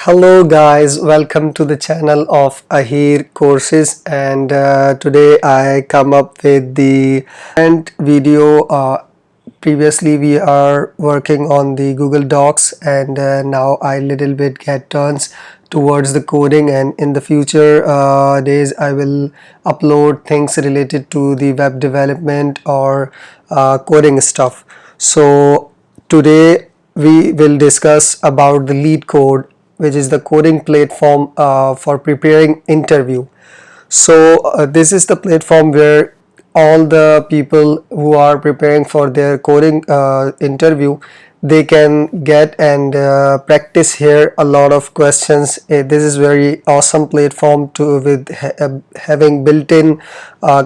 Hello guys, welcome to the channel of Ahir Courses, and today I come up with the current video. Previously we are working on the Google Docs, and now I little bit get turns towards the coding, and in the future days I will upload things related to the web development or coding stuff. So today we will discuss about the lead code, which is the coding platform for preparing interview. So this is the platform where all the people who are preparing for their coding interview, they can get and practice here a lot of questions. This is very awesome platform to with having built-in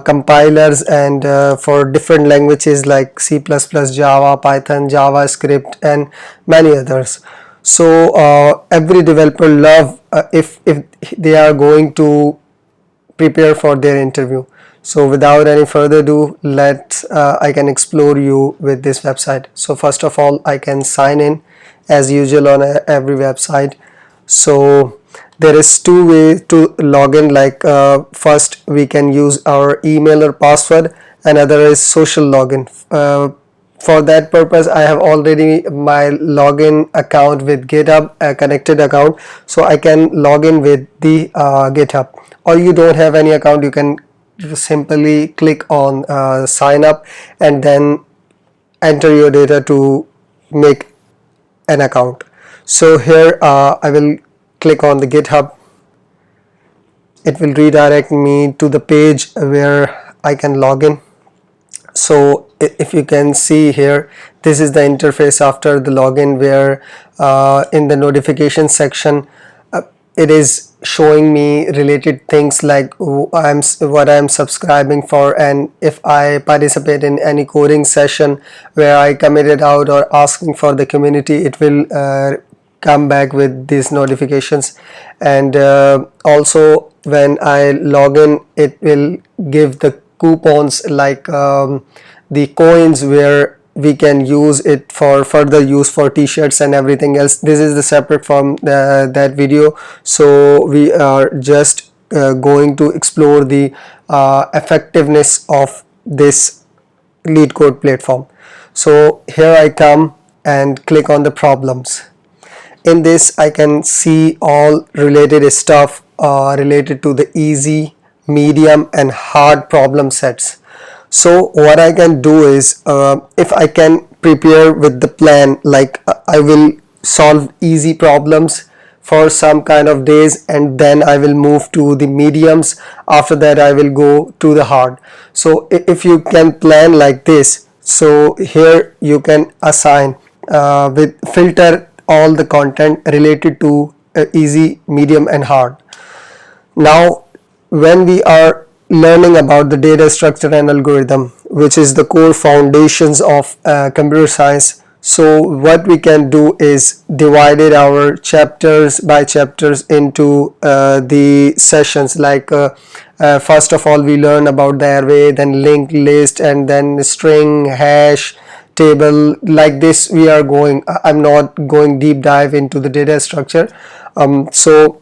compilers and for different languages like C++, Java, Python, JavaScript, and many others. So every developer love if they are going to prepare for their interview. So without any further ado, let's I can explore you with this website. So first of all, I can sign in as usual on every website. So there is two ways to log in. Like first we can use our email or password, another is social login. For that purpose I have already my login account with GitHub, a connected account, so I can log in with the GitHub. Or you don't have any account, you can simply click on sign up and then enter your data to make an account. So here I will click on the GitHub. It will redirect me to the page where I can log in. So if you can see here, this is the interface after the login, where in the notification section it is showing me related things like what I'm subscribing for, and if I participate in any coding session where I committed out or asking for the community, it will come back with these notifications. And also when I log in, it will give the coupons like the coins where we can use it for further use for t-shirts and everything else. This is the separate from that video, so we are just going to explore the effectiveness of this lead code platform. So here I come and click on the problems. In this I can see all related stuff related to the easy, medium, and hard problem sets. So what I can do is if I can prepare with the plan, like I will solve easy problems for some kind of days, and then I will move to the mediums. After that I will go to the hard. So if you can plan like this, so here you can assign with filter all the content related to easy, medium, and hard. Now when we are learning about the data structure and algorithm, which is the core foundations of computer science, so what we can do is divided our chapters by chapters into the sessions. Like first of all we learn about the array, then linked list, and then string, hash, table. Like this we are going, I'm not going deep dive into the data structure. So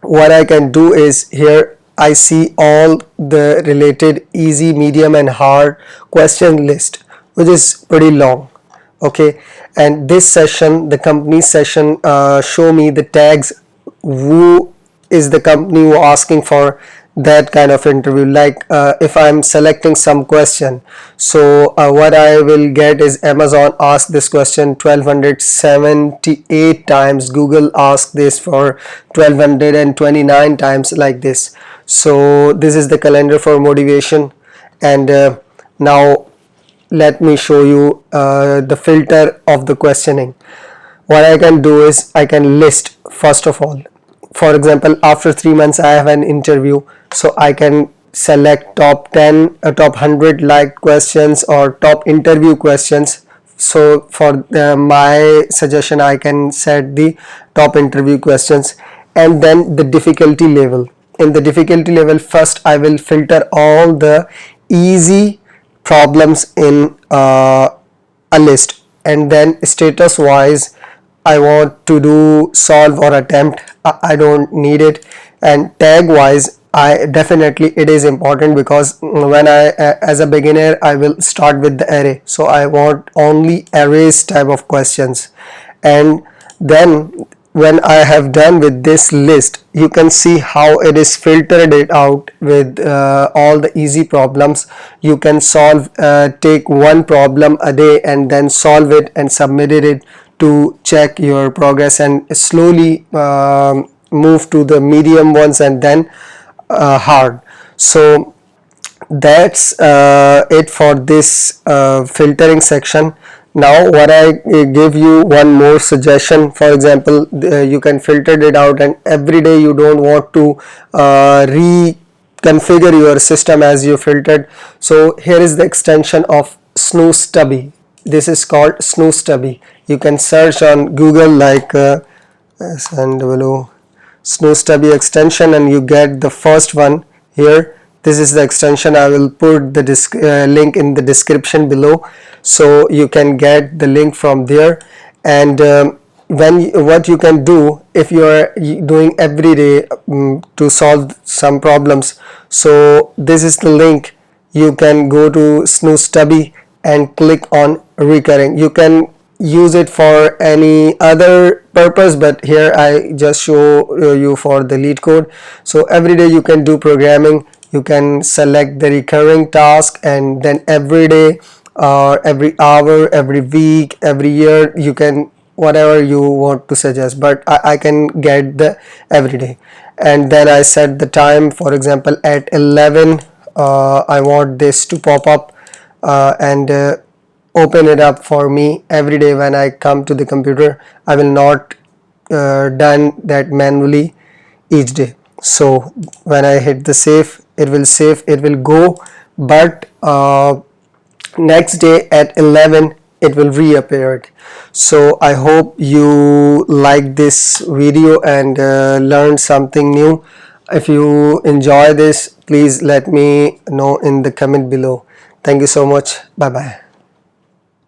what I can do is here I see all the related easy, medium, and hard question list, which is pretty long. Okay, and this session, the company session, show me the tags, who is the company who asking for that kind of interview. Like if I'm selecting some question, so what I will get is Amazon asked this question 1278 times, Google asked this for 1229 times, like this. So this is the calendar for motivation. And now let me show you the filter of the questioning. What I can do is I can list first of all. For example, after 3 months I have an interview, so I can select top 10 top 100 liked questions or top interview questions. So for my suggestion I can set the top interview questions. And then the difficulty level. In the difficulty level, first I will filter all the easy problems in a list, and then status wise I want to do solve or attempt, I don't need it. And tag wise, I definitely, it is important, because when I as a beginner I will start with the array, so I want only arrays type of questions. And then when I have done with this list, you can see how it is filtered it out with all the easy problems. You can solve, take one problem a day and then solve it and submit it to check your progress, and slowly move to the medium ones and then hard. So that's it for this filtering section. Now what I give you one more suggestion. For example, you can filter it out, and every day you don't want to reconfigure your system as you filtered. So here is the extension of snoo stubby. This is called snoo stubby. You can search on Google like and below snoo stubby extension, and you get the first one here. This is the extension. I will put the link in the description below, so you can get the link from there. And what you can do if you are doing every day to solve some problems, so this is the link. You can go to snoo stubby and click on recurring. You can use it for any other purpose, but here I just show you for the leet code. So every day you can do programming. You can select the recurring task, and then every day or every hour, every week, every year, you can whatever you want to suggest, but I can get the every day. And then I set the time. For example, at 11 I want this to pop up and open it up for me every day when I come to the computer. I will not done that manually each day. So when I hit the save, it will go, but next day at 11 it will reappear it. So I hope you like this video and learned something new. If you enjoy this, please let me know in the comment below. Thank you so much. Bye bye.